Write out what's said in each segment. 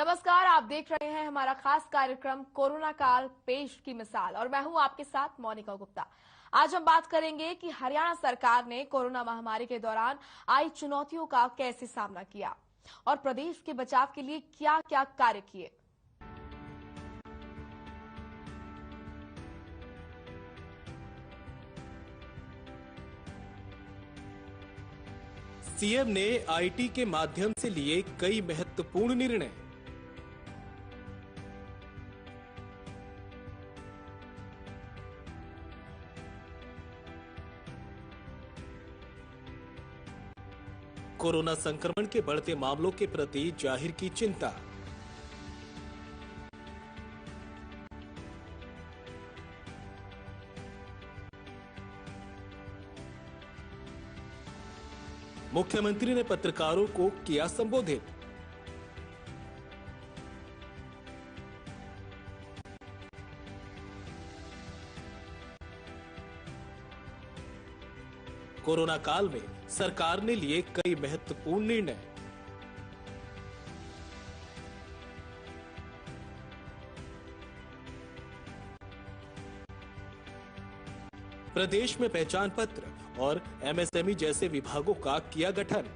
नमस्कार, आप देख रहे हैं हमारा खास कार्यक्रम कोरोना काल पेश की मिसाल और मैं हूं आपके साथ मोनिका गुप्ता। आज हम बात करेंगे कि हरियाणा सरकार ने कोरोना महामारी के दौरान आई चुनौतियों का कैसे सामना किया और प्रदेश के बचाव के लिए क्या क्या कार्य किए। सीएम ने आईटी के माध्यम से लिए कई महत्वपूर्ण निर्णय। कोरोना संक्रमण के बढ़ते मामलों के प्रति जाहिर की चिंता। मुख्यमंत्री ने पत्रकारों को किया संबोधित। कोरोना काल में सरकार ने लिए कई महत्वपूर्ण निर्णय। प्रदेश में पहचान पत्र और एमएसएमई जैसे विभागों का किया गठन।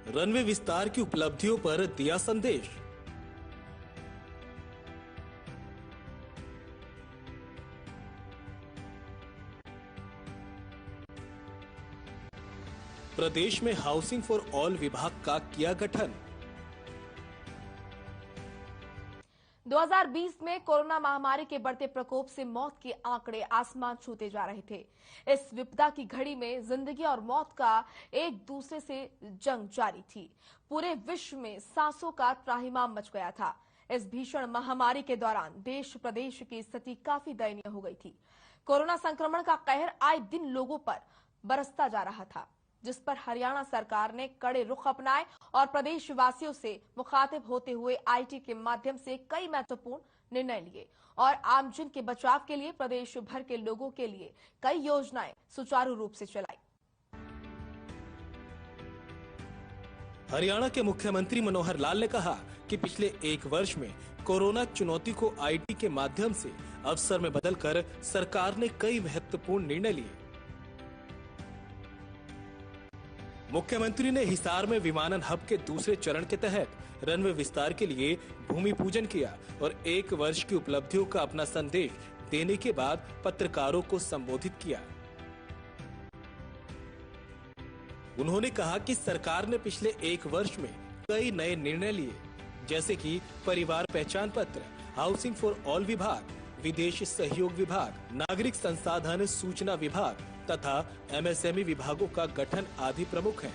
रनवे विस्तार की उपलब्धियों पर दिया संदेश। प्रदेश में हाउसिंग फॉर ऑल विभाग का किया गठन। 2020 में कोरोना महामारी के बढ़ते प्रकोप से मौत के आंकड़े आसमान छूते जा रहे थे। इस विपदा की घड़ी में जिंदगी और मौत का एक दूसरे से जंग जारी थी। पूरे विश्व में सांसों का त्राहिमाम मच गया था। इस भीषण महामारी के दौरान देश प्रदेश की स्थिति काफी दयनीय हो गई थी। कोरोना संक्रमण का कहर आए दिन लोगों पर बरसता जा रहा था, जिस पर हरियाणा सरकार ने कड़े रुख अपनाए और प्रदेशवासियों से मुखातिब होते हुए आईटी के माध्यम से कई महत्वपूर्ण निर्णय लिए और आमजन के बचाव के लिए प्रदेश भर के लोगों के लिए कई योजनाएं सुचारू रूप से चलाई। हरियाणा के मुख्यमंत्री मनोहर लाल ने कहा कि पिछले एक वर्ष में कोरोना चुनौती को आईटी के माध्यम से अवसर में बदलकर सरकार ने कई महत्वपूर्ण निर्णय लिए। मुख्यमंत्री ने हिसार में विमानन हब के दूसरे चरण के तहत रनवे विस्तार के लिए भूमि पूजन किया और एक वर्ष की उपलब्धियों का अपना संदेश देने के बाद पत्रकारों को संबोधित किया। उन्होंने कहा कि सरकार ने पिछले एक वर्ष में कई नए निर्णय लिए, जैसे कि परिवार पहचान पत्र, हाउसिंग फॉर ऑल विभाग, विदेश सहयोग विभाग, नागरिक संसाधन सूचना विभाग तथा एमएसएमई विभागों का गठन आदि प्रमुख हैं।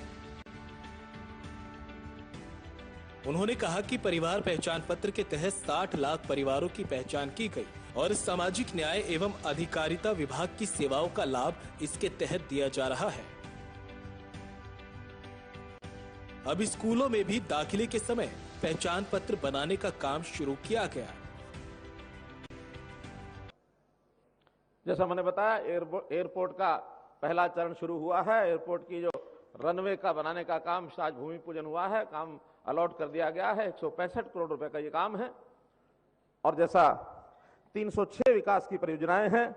उन्होंने कहा कि परिवार पहचान पत्र के तहत 60 लाख परिवारों की पहचान की गई और सामाजिक न्याय एवं अधिकारिता विभाग की सेवाओं का लाभ इसके तहत दिया जा रहा है। अब स्कूलों में भी दाखिले के समय पहचान पत्र बनाने का काम शुरू किया गया। जैसा मैंने बताया, एयरपोर्ट का पहला चरण शुरू हुआ है। एयरपोर्ट की जो रनवे का बनाने का काम, आज भूमि पूजन हुआ है, काम अलॉट कर दिया गया है। 165 करोड़ रुपए का ये काम है। और जैसा 306 विकास की परियोजनाएं हैं,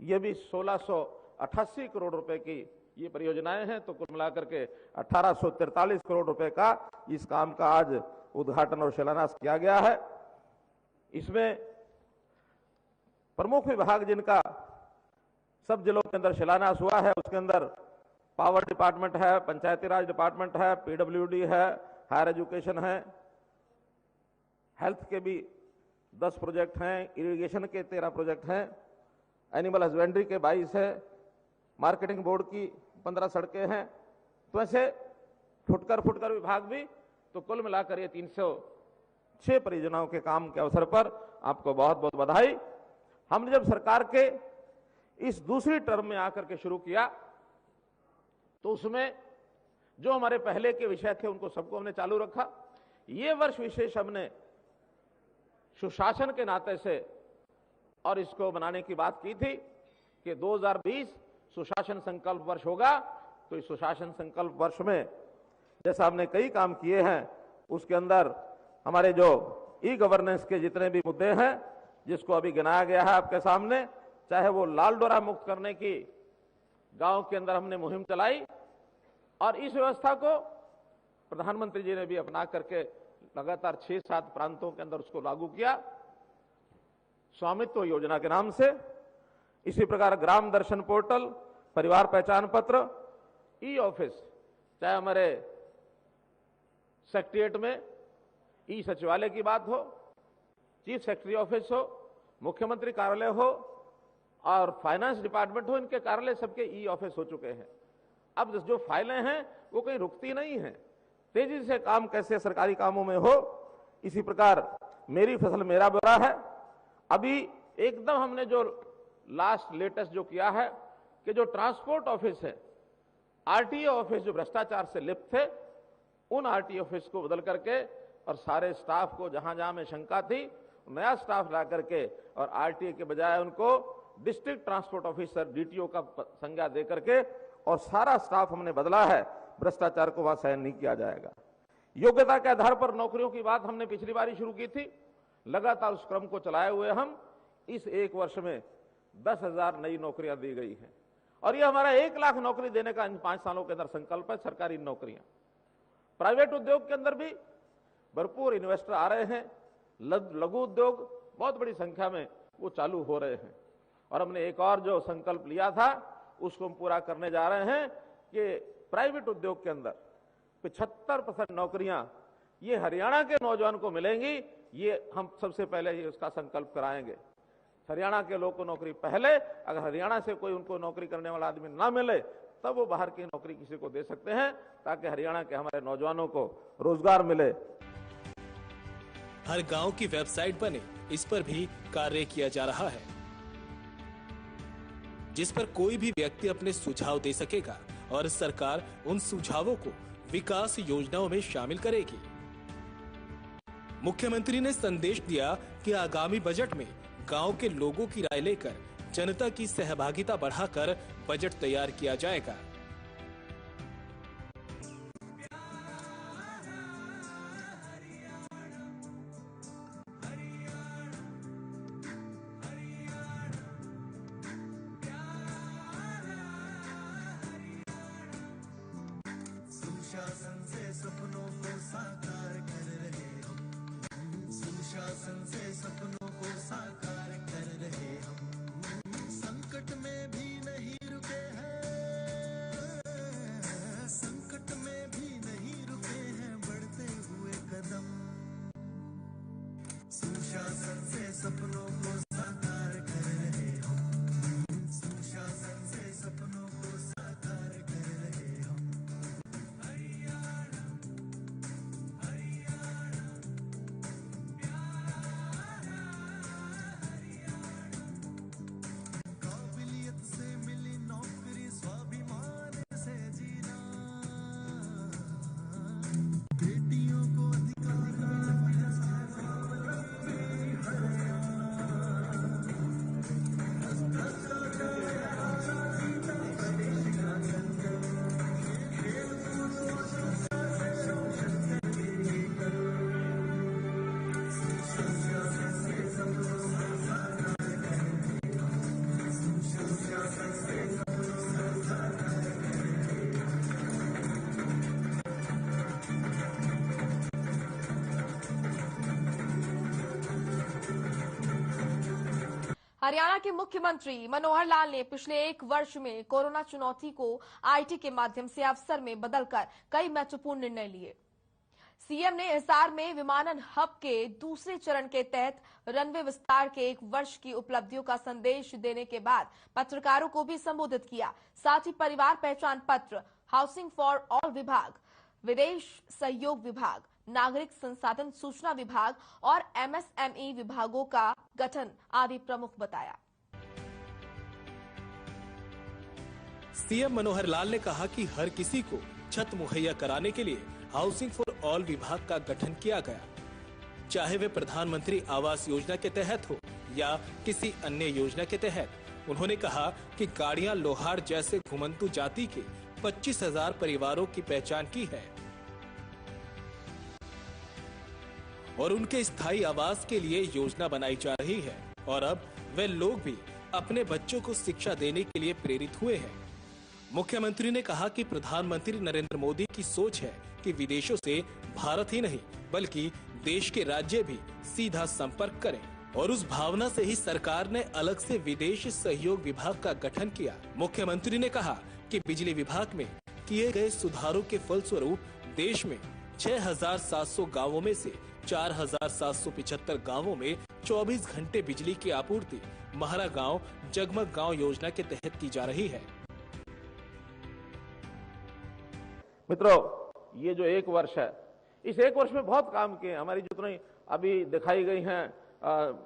ये भी 1688 करोड़ रुपए की ये परियोजनाएं हैं। तो कुल मिलाकर के 1843 करोड़ रुपए का इस काम का आज उद्घाटन और शिलान्यास किया गया है। इसमें प्रमुख विभाग जिनका सब जिलों के अंदर शिलान्यास हुआ है, उसके अंदर पावर डिपार्टमेंट है, पंचायती राज डिपार्टमेंट है, पीडब्ल्यूडी है, हायर एजुकेशन है, हेल्थ के भी 10 प्रोजेक्ट हैं, इरिगेशन के 13 प्रोजेक्ट हैं, एनिमल हस्बेंड्री के 22 है, मार्केटिंग बोर्ड की 15 सड़कें हैं। तो ऐसे फुटकर विभाग भी, तो कुल मिलाकर ये 306 परियोजनाओं के काम के अवसर पर आपको बहुत बहुत बधाई। हमने जब सरकार के इस दूसरी टर्म में आकर के शुरू किया, तो उसमें जो हमारे पहले के विषय थे उनको सबको हमने चालू रखा। ये वर्ष विशेष हमने सुशासन के नाते से और इसको बनाने की बात की थी कि 2020 सुशासन संकल्प वर्ष होगा। तो इस सुशासन संकल्प वर्ष में जैसा हमने कई काम किए हैं, उसके अंदर हमारे जो ई गवर्नेंस के जितने भी मुद्दे हैं, जिसको अभी गिनाया गया है आपके सामने, चाहे वो लाल डोरा मुक्त करने की गांव के अंदर हमने मुहिम चलाई और इस व्यवस्था को प्रधानमंत्री जी ने भी अपना करके लगातार 6-7 प्रांतों के अंदर उसको लागू किया, स्वामित्व योजना के नाम से। इसी प्रकार ग्राम दर्शन पोर्टल, परिवार पहचान पत्र, ई ऑफिस, चाहे हमारे सेक्रेटेरिएट में ई सचिवालय की बात हो, चीफ सेक्रेटरी ऑफिस हो, मुख्यमंत्री कार्यालय हो और फाइनेंस डिपार्टमेंट हो, इनके कार्यालय सबके ई ऑफिस हो चुके हैं। अब जो फाइलें हैं वो कहीं रुकती नहीं है, तेजी से काम कैसे सरकारी कामों में हो। इसी प्रकार मेरी फसल मेरा ब्यौरा है। अभी एकदम हमने जो लास्ट लेटेस्ट जो किया है कि जो ट्रांसपोर्ट ऑफिस है, आरटीओ ऑफिस जो भ्रष्टाचार से लिप्त थे, उन आरटीओ ऑफिस को बदल करके और सारे स्टाफ को जहां जहां में शंका थी नया स्टाफ ला करके और आरटीओ के बजाय उनको डिस्ट्रिक्ट ट्रांसपोर्ट ऑफिसर डीटीओ का संज्ञा दे करके और सारा स्टाफ हमने बदला है। भ्रष्टाचार को वहां सहन नहीं किया जाएगा। योग्यता के आधार पर नौकरियों की बात हमने पिछली बार शुरू की थी, लगातार उस क्रम को चलाए हुए हम इस एक वर्ष में 10,000 नई नौकरियां दी गई हैं और ये हमारा 1 लाख नौकरी देने का इन 5 सालों के अंदर संकल्प है। सरकारी नौकरियां, प्राइवेट उद्योग के अंदर भी भरपूर इन्वेस्टर आ रहे हैं, लघु उद्योग बहुत बड़ी संख्या में वो चालू हो रहे हैं और हमने एक और जो संकल्प लिया था उसको हम पूरा करने जा रहे हैं कि प्राइवेट उद्योग के अंदर 75% नौकरियां ये हरियाणा के नौजवान को मिलेंगी। ये हम सबसे पहले ये उसका संकल्प कराएंगे। हरियाणा के लोग को नौकरी पहले, अगर हरियाणा से कोई उनको नौकरी करने वाला आदमी ना मिले तब वो बाहर की नौकरी किसी को दे सकते हैं, ताकि हरियाणा के हमारे नौजवानों को रोजगार मिले। हर गांव की वेबसाइट बने, इस पर भी कार्य किया जा रहा है, जिस पर कोई भी व्यक्ति अपने सुझाव दे सकेगा और सरकार उन सुझावों को विकास योजनाओं में शामिल करेगी। मुख्यमंत्री ने संदेश दिया कि आगामी बजट में गांव के लोगों की राय लेकर जनता की सहभागिता बढ़ाकर बजट तैयार किया जाएगा। सुशासन से सपनों को साकार कर रहे हम, सुशासन से सपनों को साकार कर रहे हम, संकट में भी नहीं रुके हैं, संकट में भी नहीं रुके हैं, बढ़ते हुए कदम, सुशासन से सपनों को साकार कर रहे हम, सुशासन से सपनों को साकार कर रहे हम। हरियाणा के मुख्यमंत्री मनोहर लाल ने पिछले 1 वर्ष में कोरोना चुनौती को आईटी के माध्यम से अवसर में बदलकर कई महत्वपूर्ण निर्णय लिए। सीएम ने हिसार में विमानन हब के दूसरे चरण के तहत रनवे विस्तार के 1 वर्ष की उपलब्धियों का संदेश देने के बाद पत्रकारों को भी संबोधित किया। साथ ही परिवार पहचान पत्र, हाउसिंग फॉर ऑल विभाग, विदेश सहयोग विभाग, नागरिक संसाधन सूचना विभाग और एमएसएमई विभागों का गठन आदि प्रमुख बताया। सीएम मनोहर लाल ने कहा कि हर किसी को छत मुहैया कराने के लिए हाउसिंग फॉर ऑल विभाग का गठन किया गया, चाहे वे प्रधानमंत्री आवास योजना के तहत हो या किसी अन्य योजना के तहत। उन्होंने कहा कि गाड़ियां लोहार जैसे घुमंतु जाति के 25,000 परिवारों की पहचान की है और उनके स्थायी आवास के लिए योजना बनाई जा रही है और अब वे लोग भी अपने बच्चों को शिक्षा देने के लिए प्रेरित हुए हैं। मुख्यमंत्री ने कहा कि प्रधानमंत्री नरेंद्र मोदी की सोच है कि विदेशों से भारत ही नहीं बल्कि देश के राज्य भी सीधा संपर्क करें और उस भावना से ही सरकार ने अलग से विदेश सहयोग विभाग का गठन किया। मुख्यमंत्री ने कहा कि बिजली विभाग में किए गए सुधारों के फलस्वरूप देश में 6,700 गाँवों में से 4,775 गाँवों में 24 घंटे बिजली की आपूर्ति महारा गांव जगमग गांव योजना के तहत की जा रही है। मित्रों, ये जो एक वर्ष है, इस एक वर्ष में बहुत काम किए। हमारी जितनी अभी दिखाई गई हैं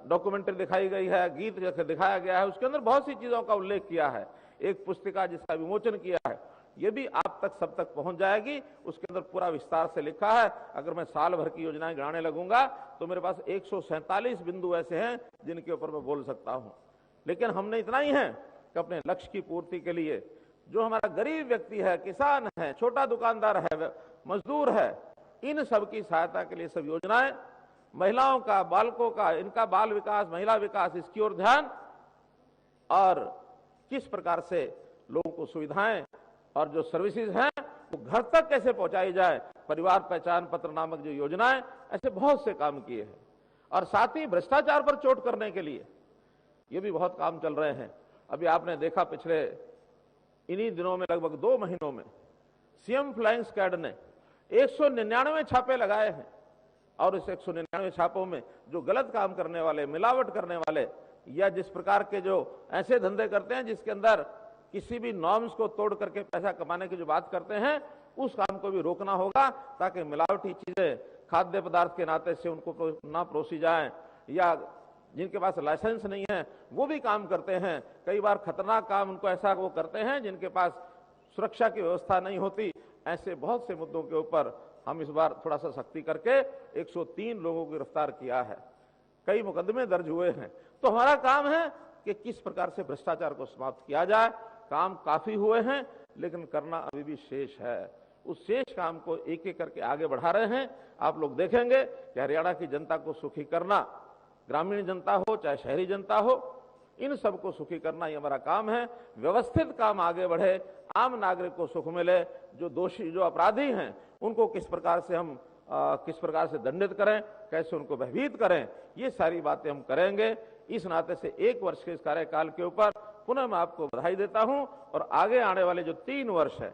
डॉक्यूमेंट्री दिखाई गई है, गीत दिखाया गया है, उसके अंदर बहुत सी चीजों का उल्लेख किया है। एक पुस्तिका जिसका विमोचन किया है, ये भी आप तक सब तक पहुंच जाएगी। उसके अंदर पूरा विस्तार से लिखा है। अगर मैं साल भर की योजनाएं गिनाने लगूंगा तो मेरे पास 147 बिंदु ऐसे हैं जिनके ऊपर मैं बोल सकता हूं। लेकिन हमने इतना ही है कि अपने लक्ष्य की पूर्ति के लिए जो हमारा गरीब व्यक्ति है, किसान है, छोटा दुकानदार है, मजदूर है, इन सब की सहायता के लिए सब योजनाएं, महिलाओं का, बालकों का, इनका बाल विकास, महिला विकास, इसकी ओर ध्यान और किस प्रकार से लोगों को सुविधाएं और जो सर्विसेज हैं वो घर तक कैसे पहुंचाई जाए, परिवार पहचान पत्र नामक जो योजनाएं, ऐसे बहुत से काम किए हैं। और साथ ही भ्रष्टाचार पर चोट करने के लिए ये भी बहुत काम चल रहे हैं। अभी आपने देखा पिछले इन्हीं दिनों में लगभग 2 महीनों में सीएम फ्लाइंग स्क्वाड ने 199 छापे लगाए हैं और इस 199 छापों में जो गलत काम करने वाले, मिलावट करने वाले या जिस प्रकार के जो ऐसे धंधे करते हैं जिसके अंदर किसी भी नॉर्म्स को तोड़ करके पैसा कमाने की जो बात करते हैं, उस काम को भी रोकना होगा ताकि मिलावटी चीजें खाद्य पदार्थ के नाते से उनको ना परोसी जाएं या जिनके पास लाइसेंस नहीं है वो भी काम करते हैं। कई बार खतरनाक काम उनको ऐसा वो करते हैं जिनके पास सुरक्षा की व्यवस्था नहीं होती। ऐसे बहुत से मुद्दों के ऊपर हम इस बार थोड़ा सा सख्ती करके 103 लोगों को गिरफ्तार किया है, कई मुकदमे दर्ज हुए हैं। तो हमारा काम है कि किस प्रकार से भ्रष्टाचार को समाप्त किया जाए। काम काफी हुए हैं लेकिन करना अभी भी शेष है। उस शेष काम को एक एक करके आगे बढ़ा रहे हैं। आप लोग देखेंगे कि हरियाणा की जनता को सुखी करना, ग्रामीण जनता हो चाहे शहरी जनता हो, इन सबको सुखी करना ये हमारा काम है। व्यवस्थित काम आगे बढ़े, आम नागरिक को सुख मिले, जो दोषी जो अपराधी हैं उनको किस प्रकार से हम किस प्रकार से दंडित करें, कैसे उनको भयभीत करें, ये सारी बातें हम करेंगे। इस नाते से 1 वर्ष के इस कार्यकाल के ऊपर पुनः मैं आपको बधाई देता हूं और आगे आने वाले जो 3 वर्ष है,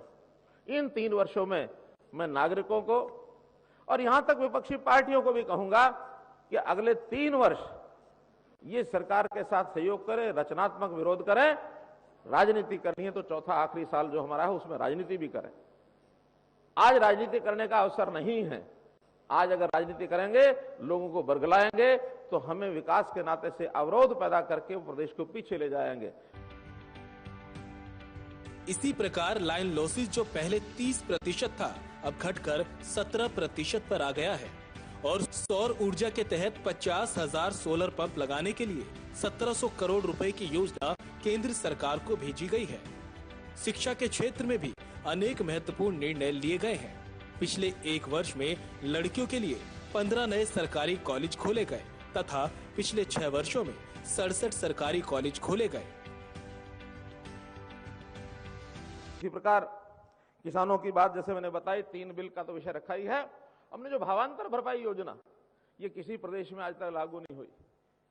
इन 3 वर्षों में मैं नागरिकों को और यहां तक विपक्षी पार्टियों को भी कहूंगा कि अगले 3 वर्ष ये सरकार के साथ सहयोग करें, रचनात्मक विरोध करें। राजनीति करनी है तो चौथा आखिरी साल जो हमारा है उसमें राजनीति भी करें। आज राजनीति करने का अवसर नहीं है। आज अगर राजनीति करेंगे, लोगों को बरगलाएंगे तो हमें विकास के नाते से अवरोध पैदा करके प्रदेश को पीछे ले जाएंगे। इसी प्रकार लाइन लॉसेस जो पहले 30% था अब घटकर 17% पर आ गया है और सौर ऊर्जा के तहत 50,000 सोलर पंप लगाने के लिए 1700 करोड़ रुपए की योजना केंद्र सरकार को भेजी गई है। शिक्षा के क्षेत्र में भी अनेक महत्वपूर्ण निर्णय लिए गए हैं। पिछले 1 वर्ष में लड़कियों के लिए 15 नए सरकारी कॉलेज खोले गए तथा पिछले 6 वर्षों में 67 सरकारी कॉलेज खोले गए। इसी प्रकार किसानों की बात जैसे मैंने बताई, 3 बिल का तो विषय रखा ही है। हमने जो भावांतर भरपाई योजना, ये किसी प्रदेश में आज तक लागू नहीं हुई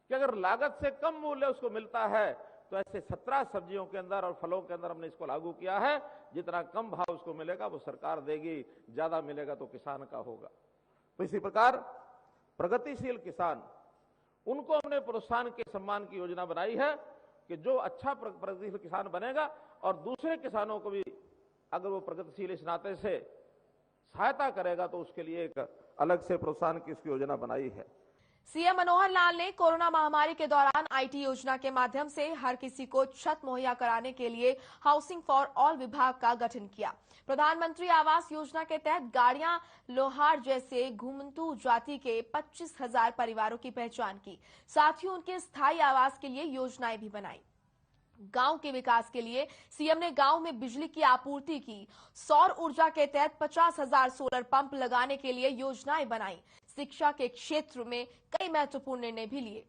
कि अगर लागत से कम मूल्य उसको मिलता है तो ऐसे 17 सब्जियों के अंदर और फलों के अंदर हमने इसको लागू किया है। जितना कम भाव उसको मिलेगा वो सरकार देगी, ज्यादा मिलेगा तो किसान का होगा। तो इसी प्रकार प्रगतिशील किसान, उनको हमने प्रोत्साहन के सम्मान की योजना बनाई है कि जो अच्छा प्रगतिशील किसान बनेगा और दूसरे किसानों को भी अगर वो प्रगतिशील इस नाते से सहायता करेगा तो उसके लिए एक अलग से प्रोत्साहन की इसकी योजना बनाई है। सीएम मनोहर लाल ने कोरोना महामारी के दौरान आईटी योजना के माध्यम से हर किसी को छत मुहैया कराने के लिए हाउसिंग फॉर ऑल विभाग का गठन किया। प्रधानमंत्री आवास योजना के तहत गाड़ियां लोहार जैसे घुमंतू जाति के 25,000 परिवारों की पहचान की। साथ ही उनके स्थायी आवास के लिए योजनाएं भी बनाई। गांव के विकास के लिए सीएम ने गांव में बिजली की आपूर्ति की। सौर ऊर्जा के तहत 50,000 सोलर पंप लगाने के लिए योजनाएं बनाई। शिक्षा के क्षेत्र में कई महत्वपूर्ण निर्णय भी लिए।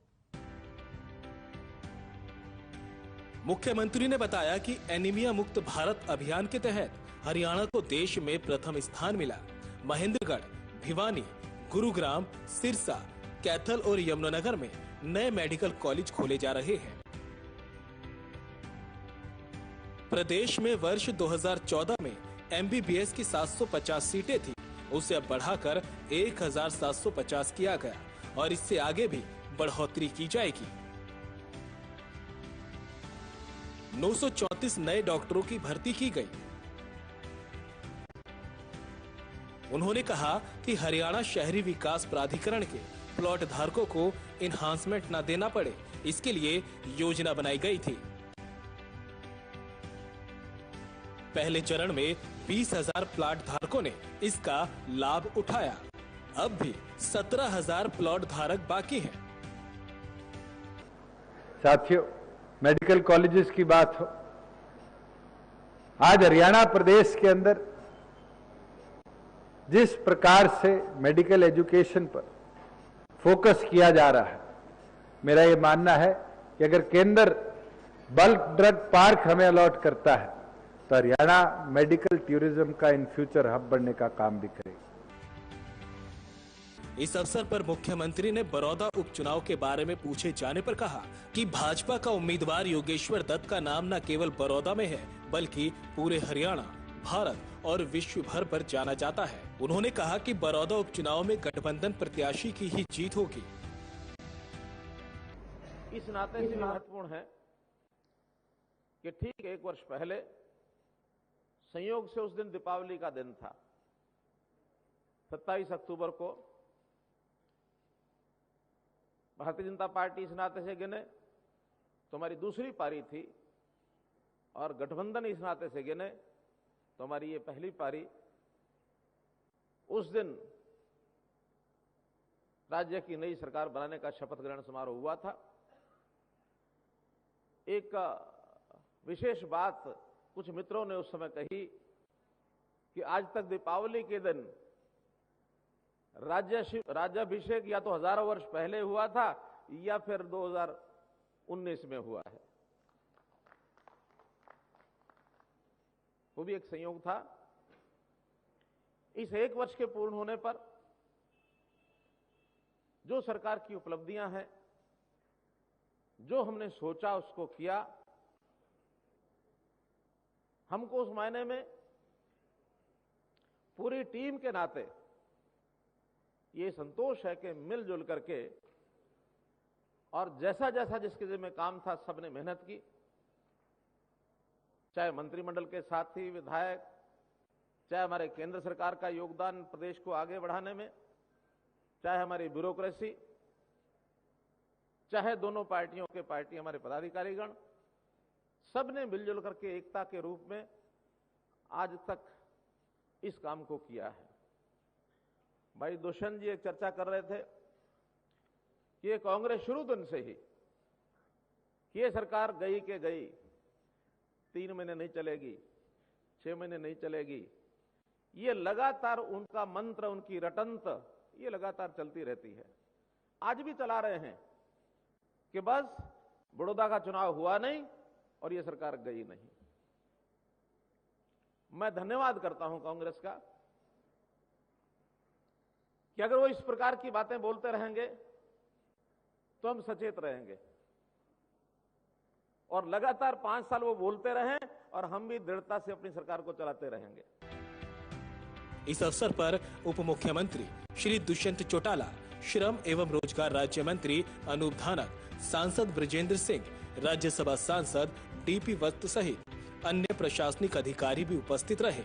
मुख्यमंत्री ने बताया कि एनीमिया मुक्त भारत अभियान के तहत हरियाणा को देश में प्रथम स्थान मिला। महेंद्रगढ़, भिवानी, गुरुग्राम, सिरसा, कैथल और यमुनानगर में नए मेडिकल कॉलेज खोले जा रहे हैं। प्रदेश में वर्ष 2014 में एमबीबीएस की 750 सीटें थी, उसे अब बढ़ाकर 1,750 किया गया और इससे आगे भी बढ़ोतरी की जाएगी। 934 नए डॉक्टरों की भर्ती की गई। उन्होंने कहा कि हरियाणा शहरी विकास प्राधिकरण के प्लॉट धारकों को इन्हांसमेंट न देना पड़े, इसके लिए योजना बनाई गई थी। पहले चरण में 20,000 प्लॉट धारकों ने इसका लाभ उठाया। अब भी 17,000 प्लॉट धारक बाकी हैं। साथियों, मेडिकल कॉलेजेस की बात हो, आज हरियाणा प्रदेश के अंदर जिस प्रकार से मेडिकल एजुकेशन पर फोकस किया जा रहा है, मेरा ये मानना है कि अगर केंद्र बल्क ड्रग पार्क हमें अलॉट करता है तो हरियाणा मेडिकल टूरिज्म का इन फ्यूचर हब बनने का काम भी करेगा। इस अवसर पर मुख्यमंत्री ने बड़ौदा उपचुनाव के बारे में पूछे जाने पर कहा कि भाजपा का उम्मीदवार योगेश्वर दत्त का नाम न केवल बड़ौदा में है, बल्कि पूरे हरियाणा, भारत और विश्व भर पर जाना जाता है। उन्होंने कहा कि बड़ौदा उपचुनाव में गठबंधन प्रत्याशी की ही जीत होगी। इस नाते से महत्वपूर्ण है कि ठीक एक वर्ष पहले संयोग से उस दिन दीपावली का दिन था। 27 अक्टूबर को भारतीय जनता पार्टी इस नाते से गिने तो हमारी दूसरी पारी थी और गठबंधन इस नाते से गिने तो हमारी ये पहली पारी। उस दिन राज्य की नई सरकार बनाने का शपथ ग्रहण समारोह हुआ था। एक विशेष बात कुछ मित्रों ने उस समय कही कि आज तक दीपावली के दिन राज्याभिषेक या तो हजारों वर्ष पहले हुआ था या फिर 2019 में हुआ है। वो भी एक संयोग था। इस एक वर्ष के पूर्ण होने पर जो सरकार की उपलब्धियां हैं, जो हमने सोचा उसको किया। हमको उस मायने में पूरी टीम के नाते ये संतोष है कि मिलजुल करके और जैसा जैसा जिसके जिम्मे काम था सबने मेहनत की, चाहे मंत्रिमंडल के साथी, विधायक, चाहे हमारे केंद्र सरकार का योगदान प्रदेश को आगे बढ़ाने में, चाहे हमारी ब्यूरोक्रेसी, चाहे दोनों पार्टियों के हमारे पदाधिकारीगण, सबने मिलजुल करके एकता के रूप में आज तक इस काम को किया है। भाई दुष्यंत जी एक चर्चा कर रहे थे कि ये कांग्रेस शुरू दिन से ही कि ये सरकार गई के गई, 3 महीने नहीं चलेगी, 6 महीने नहीं चलेगी, ये लगातार उनका मंत्र, उनकी रटंत ये लगातार चलती रहती है। आज भी चला रहे हैं कि बस बड़ौदा का चुनाव हुआ नहीं और ये सरकार गई नहीं। मैं धन्यवाद करता हूं कांग्रेस का कि अगर वो इस प्रकार की बातें बोलते रहेंगे तो हम सचेत रहेंगे और लगातार 5 साल वो बोलते रहें और हम भी दृढ़ता से अपनी सरकार को चलाते रहेंगे। इस अवसर पर उप मुख्यमंत्री श्री दुष्यंत चौटाला, श्रम एवं रोजगार राज्य मंत्री अनूप धानक, सांसद ब्रजेंद्र सिंह, राज्यसभा सांसद डीपी वत्स सहित अन्य प्रशासनिक अधिकारी भी उपस्थित रहे।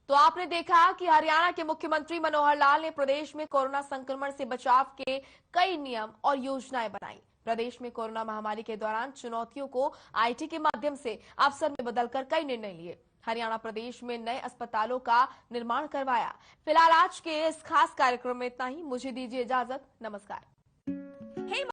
तो आपने देखा कि हरियाणा के मुख्यमंत्री मनोहर लाल ने प्रदेश में कोरोना संक्रमण से बचाव के कई नियम और योजनाएं बनाई। प्रदेश में कोरोना महामारी के दौरान चुनौतियों को आईटी के माध्यम से अवसर में बदलकर कई निर्णय लिए। हरियाणा प्रदेश में नए अस्पतालों का निर्माण करवाया। फिलहाल आज के इस खास कार्यक्रम में इतना ही। मुझे दीजिए इजाजत। नमस्कार।